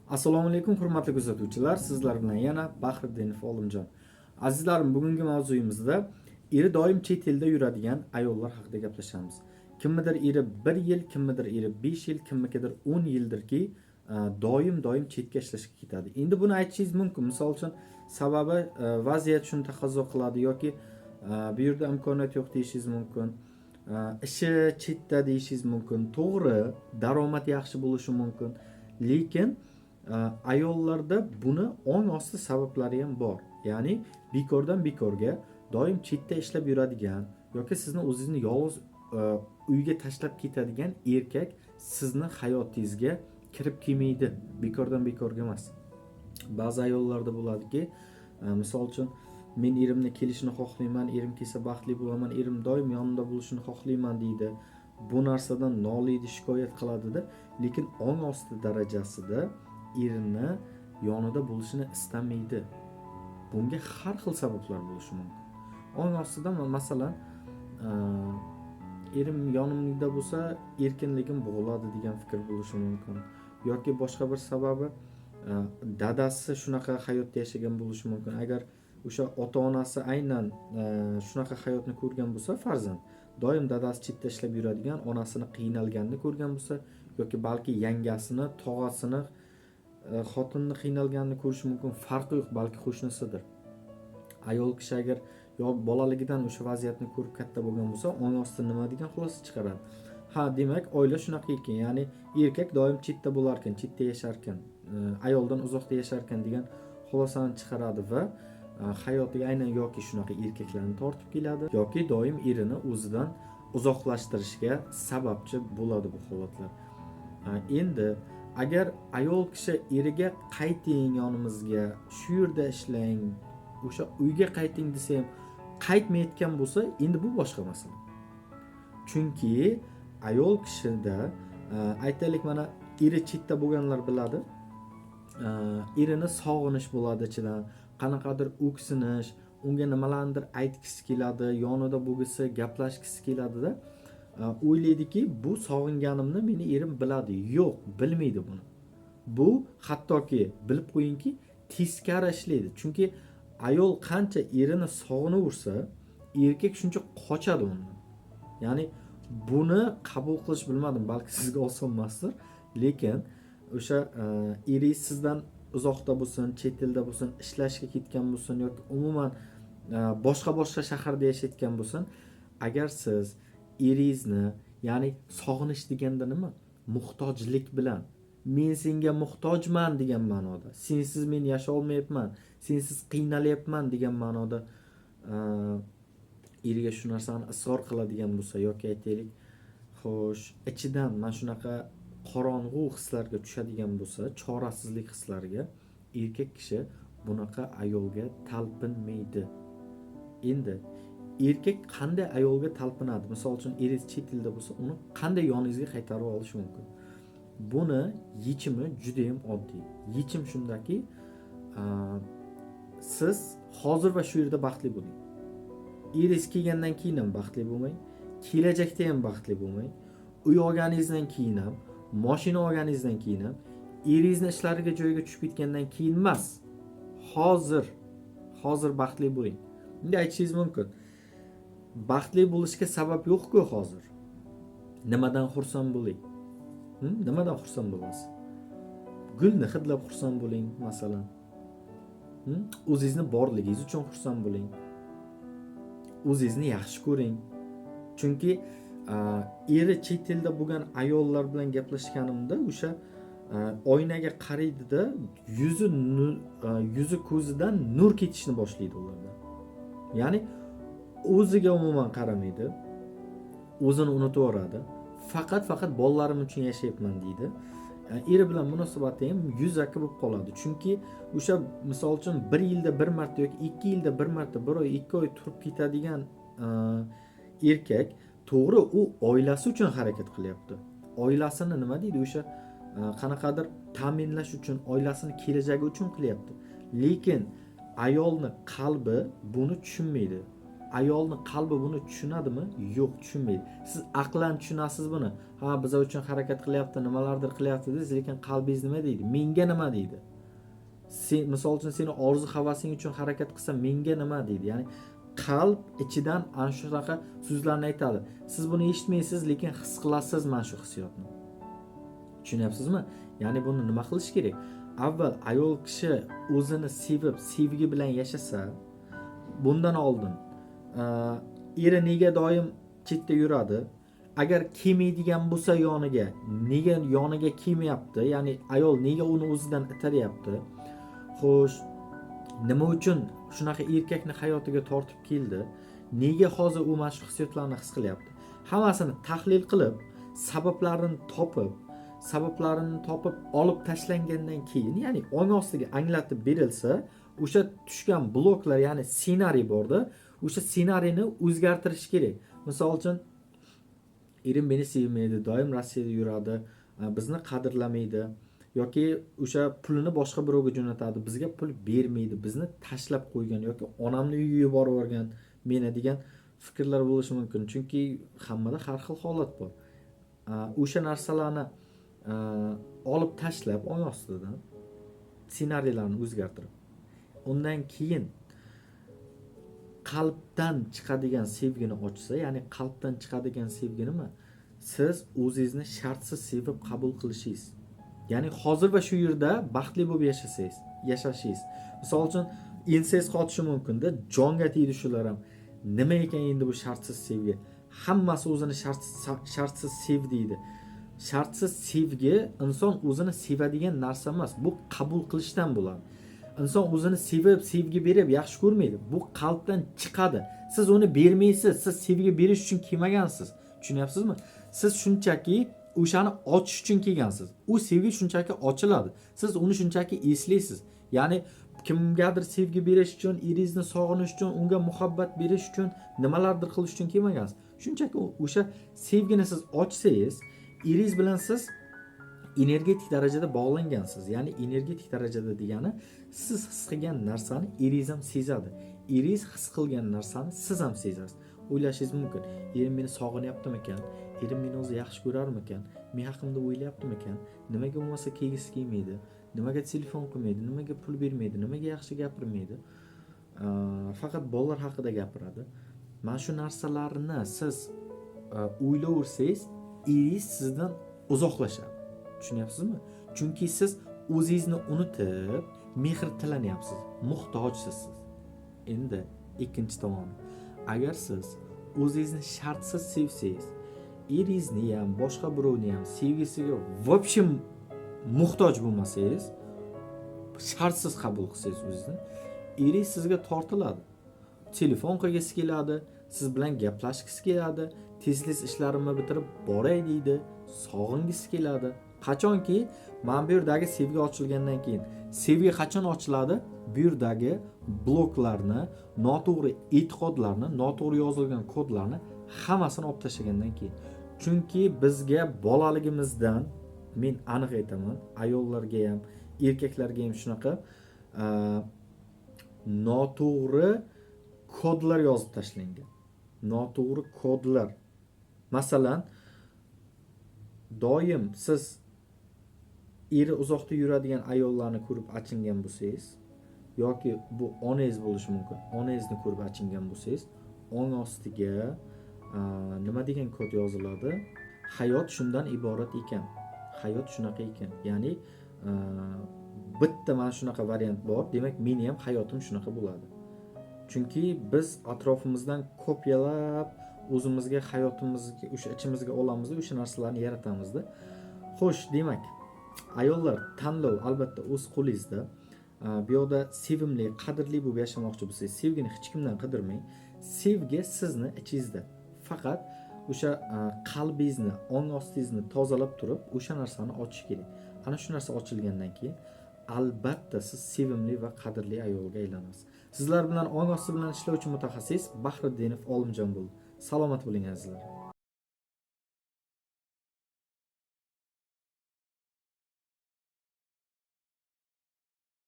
Assalomu alaykum hurmatli kuzatuvchilar. Sizlar bilan yana Bahriddinov Olimjon. Azizlarim, bugungi mavzuyimizda eri doim chet elda yuradigan ayollar haqida gaplashamiz. Kimnidir eri 1 yil, kimnidir eri 5 yil, kimnikidir 10 yildirki doim chetga ishlashga ketadi. Endi buni aytishingiz mumkin. Misol uchun sababi vaziyat shuni taqozo qiladi yoki bu yerda imkoniyat yo'q deyishingiz mumkin. Ishi chetda deyishingiz mumkin. To'g'ri, daromad yaxshi bo'lishi mumkin. Lekin ayollarda buni ong osti sabablari ham bor. Ya'ni bekordan bekorga doim chetda ishlab yuradigan yoki sizni o'zingizni yolg'iz uyga tashlab ketadigan erkak sizni hayotingizga kirib kelmaydi. Bekordan bekorga emas. Ba'zi ayollarda bo'ladiki, misol uchun men erimni kelishini xohlayman, erim kelsa baxtli bo'laman, erim doim yonimda bo'lishini xohlayman deydi. Bu narsadan noliydi, shikoyat qiladida, lekin ong osti darajasida erini yonida bo'lishini istamaydi. Bunga har xil sabablar bo'lishi mumkin. Ong ostida masalan, erim yonimda bo'lsa erkinligim bo'g'iladi degan fikr bo'lishi mumkin. Yoki boshqa bir sababi dadasi shunaqa hayotda yashagan bo'lishi mumkin. Agar o'sha ota-onasi aynan shunaqa hayotni ko'rgan bo'lsa, farzand doim dadasi chetda ishlab yuradigan, onasini qiynalganini ko'rgan bo'lsa, yoki balki yangasini, tog'asini, xotinni qiynalganini ko'rish mumkin. Farqi yo'q, balki qo'shnisidir. Ayol kishi agar yo bolaligidan o'sha vaziyatni ko'rib katta bo'lgan bo'lsa, ong osti nima degan xulosa chiqaradi. Ha, demak, oila shunaqa ekan. Ya'ni erkak doim chetda bo'lar ekan, chetda yashar ekan, ayoldan uzoqda yashar ekan degan xulosani chiqaradi va hayotiga aynan yoki shunaqa erkaklarni tortib keladi yoki doim erini o'zidan uzoqlashtirishga sababchi bo'ladi bu holatlar. Endi agar ayol kishi eriga qayting yonimizga, shu yerda ishlang, o'sha uyga qayting desa ham qaytmayotgan bo'lsa, endi bu boshqa masala. Chunki ayol kishida aytaylik, mana eri chetda bo'lganlar biladi. Erini sog'inish bo'ladi ichidan, qanaqadir o'ksinish, unga nimalardir aytgisi keladi, yonida bo'lgisi, gaplashgisi keladida, o'ylaydiki, bu sog'inganimni meni erim biladi. Yo'q, bilmaydi buni. Bu hattoki bilib qo'yingki, teskari ishlaydi. Chunki ayol qancha erini sog'inaversa, erkak shuncha qochadi undan. Ya'ni buni qabul qilish bilmadim, balki sizga oson emasdir, lekin o'sha eringiz sizdan uzoqda bo'lsin, chet elda bo'lsin, ishlashga ketgan bo'lsin yoki umuman boshqa shaharda yashayotgan bo'lsin, agar siz eringizni, ya'ni sog'inish deganda nima? Muhtojlik bilan, men senga muhtojman degan ma'noda, sensiz men yasha olmayapman, sensiz qiynalyapman degan ma'noda eriga shu narsani isror qiladigan bo'lsa yoki aytaylik, xo'sh, ichidan mana shunaqa qorong'u hislarga tushadigan bo'lsa, chorasizlik hislariga, erkak kishi bunaqa ayolga talpinmaydi. Endi erkak qanday ayolga talpinadi? Misol uchun eringiz chet elda bo'lsa, uni qanday yoningizga qaytarib olish mumkin? Buni yechimi juda ham oddiy. Yechim shundaki, siz hozir va shu yerda baxtli bo'ling. Eringiz kelgandan keyin ham baxtli bo'lmang, kelajakda ham baxtli bo'lmang. Uy olganingizdan keyin ham, mashina olganingizdan keyin ham, eringizni ishlariga joyiga tushib ketgandan keyin emas, hozir baxtli bo'ling. Bunday aytishingiz mumkin. Baxtli bo'lishga sabab yo'q-ku hozir. Nimadan xursand bo'ling? Nimadan xursand bo'lasiz? Gulni hidlab xursand bo'ling, masalan. O'zingizni borligingiz uchun xursand bo'ling. O'zingizni yaxshi ko'ring. Chunki eri chet elda bo'lgan ayollar bilan gaplashganimda o'sha oynaga qaraydida yuzi ko'zidan nur ketishni boshlaydi ularda. Ya'ni o'ziga umuman qaramaydi, o'zini unutib yuboradi. Faqat bolalarim uchun yashayapman deydi. Eri bilan munosabati ham yuzaki bo'lib qoladi. Chunki o'sha misol uchun 1 yilda 1 marta yoki 2 yilda 1 marta, 1 oy, 2 oy turib ketadigan erkak, to'g'ri, u oilasi uchun harakat qilyapti. Oilasini nima deydi, o'sha qanaqadir ta'minlash uchun, oilasini kelajagi uchun qilyapti. Lekin ayolning qalbi buni tushunmaydi. ayolni qalbi buni tushunadimi? Yo'q, tushunmaydi. Siz aqlan tushunasiz buni. Ha, biz uchun harakat qilyapti, nimalardir qilyapti desiz, lekin qalbingiz nima deydi? Menga nima deydi? Sen, misol uchun, seni orzu havasing uchun harakat qilsa, menga nima deydi? Ya'ni qalb ichidan ana shunaqa so'zlarni aytadi. Siz buni eshitmaysiz, lekin his qilasiz mana shu hissiyotni. Tushunyapsizmi? Ya'ni buni nima qilish kerak? Avval ayol kishi o'zini sevib, sevgi bilan yashasa, bundan oldin eri nega doim chetda yuradi? Agar kelmaydigan bo'lsa yoniga, nega yoniga kelmayapti? Ya'ni ayol nega uni o'zidan itaryapti? Xo'sh, nima uchun shunaqa erkakni hayotiga tortib keldi? Nega hozir u mana shu hissiyotlarni his qilyapti? Hammasini tahlil qilib, sabablarini topib olib tashlangandan keyin, ya'ni ong ostiga anglatib berilsa, o'sha tushgan bloklar, ya'ni ssenariy borda, o'sha ssenariyni o'zgartirish kerak. Misol uchun, erim meni sevmaydi, doim Rossiyada yuradi, bizni qadrlamaydi yoki o'sha pulini boshqa birovga jo'natadi, bizga pul bermaydi, bizni tashlab qo'ygan yoki onamni uyiga yuborib yuborgan meni degan fikrlar bo'lishi mumkin. Chunki hammada har xil holat bor. O'sha narsalarni olib tashlab ong ostidan ssenariylarni o'zgartirib, undan keyin qalbdan chiqadigan sevgini ochsa, ya'ni qalbdan chiqadigan sevgi nima? Siz o'zingizni shartsiz sevib qabul qilishingiz. Ya'ni hozir va shu yerda baxtli bo'lib yashashingiz. Misol uchun, ensangiz qotishi mumkin-da, jonga tegdi shular ham. Nima ekan endi bu shartsiz sevgi? Hammasi o'zini shartsiz sevdi. Shartsiz sevgi inson o'zini sevadigan narsa emas, bu qabul qilishdan bo'ladi. Inson o'zini sevib, sevgi berib yaxshi ko'rmaydi. Bu qalbdan chiqadi. Siz uni bermaysiz, siz sevgi berish uchun kelmagansiz. Tushunyapsizmi? Siz shunchaki o'shani ochish uchun kelgansiz. U sevgi shunchaki ochiladi. Siz uni shunchaki eslaysiz. Ya'ni kimgadir sevgi berish uchun, eringizni sog'inish uchun, unga muhabbat berish uchun, nimalardir qilish uchun kelmagansiz. Shunchaki o'sha sevgini siz ochsangiz, eringiz bilan siz energetik darajada bog'langansiz. Ya'ni energetik darajada degani, siz his qilgan narsani eringiz ham sezadi. Eringiz his qilgan narsani siz ham sezasiz. O'ylashingiz mumkin, erim meni sog'inyaptimi-ekan? Erim meni o'zi yaxshi ko'rarmikan? Men haqimda o'ylayaptimi-ekan? Nimaga bo'lmasa kelgisi kelmaydi? Nimaga telefon qilmaydi? Nimaga pul bermaydi? Nimaga yaxshi gapirmaydi? Faqat bolalar haqida gapiradi. Mana shu narsalarni siz o'ylayversangiz, eringiz sizdan uzoqlashadi. Tushunyapsizmi? Chunki siz o'zingizni unutib, mehr tilanyapsiz, muhtojsiz siz. Endi ikkinchi tomoni, agar siz o'zingizni shartsiz sevsangiz, eringizni ham, boshqa birovni ham sevgisiga вообще muhtoj bo'lmasangiz, shartsiz qabul qilsangiz o'zingizni, eringiz sizga tortiladi. Telefon qilgisi keladi, siz bilan gaplashgisi keladi, tez ishlarimni bitirib boray deydi, sog'ingisi keladi. Qachonki mana bu yerdagi sevgi ochilgandan keyin, sevgi qachon ochiladi? Bu yerdagi bloklarni, noto'g'ri e'tiqodlarni, noto'g'ri yozilgan kodlarni hammasini olib tashlagandan keyin. Chunki bizga bolaligimizdan, men aniq aytaman, ayollarga ham, erkaklarga ham shunaqa noto'g'ri kodlar yozib tashlangan. Noto'g'ri kodlar. Masalan, doim siz eri uzoqda yuradigan ayollarni ko'rib achingan bo'lsangiz, yoki bu onangiz bo'lishi mumkin, onangizni ko'rib achingan bo'lsangiz, ong ostiga nima degan kod yoziladi? Hayot shundan iborat ekan. Hayot shunaqa ekan. Ya'ni bitta mana shunaqa variant bor. Demak, meni ham hayotim shunaqa bo'ladi. Chunki biz atrofimizdan kopyalab o'zimizga, hayotimizga, o'sha ichimizga olamizda, o'sha narsalarni yaratamizda. Xo'sh, demak, ayollar, tanlov albatta o'z qo'lingizda. Bu yoqda sevimli, qadrli bo'lib yashamoqchi bo'lsangiz, sevgini hech kimdan qidirmang. Sevgi sizni ichingizda. Faqat o'sha qalbingizni, ong ostingizni tozalab turib, o'sha narsani ochish kerak. Ana shu narsa ochilgandan keyin albatta siz sevimli va qadrli ayolga aylanasiz. Sizlar bilan ong osti bilan ishlovchi mutaxassis Bahriddinov Olimjon bo'ldi. Salomat bo'ling azizlar.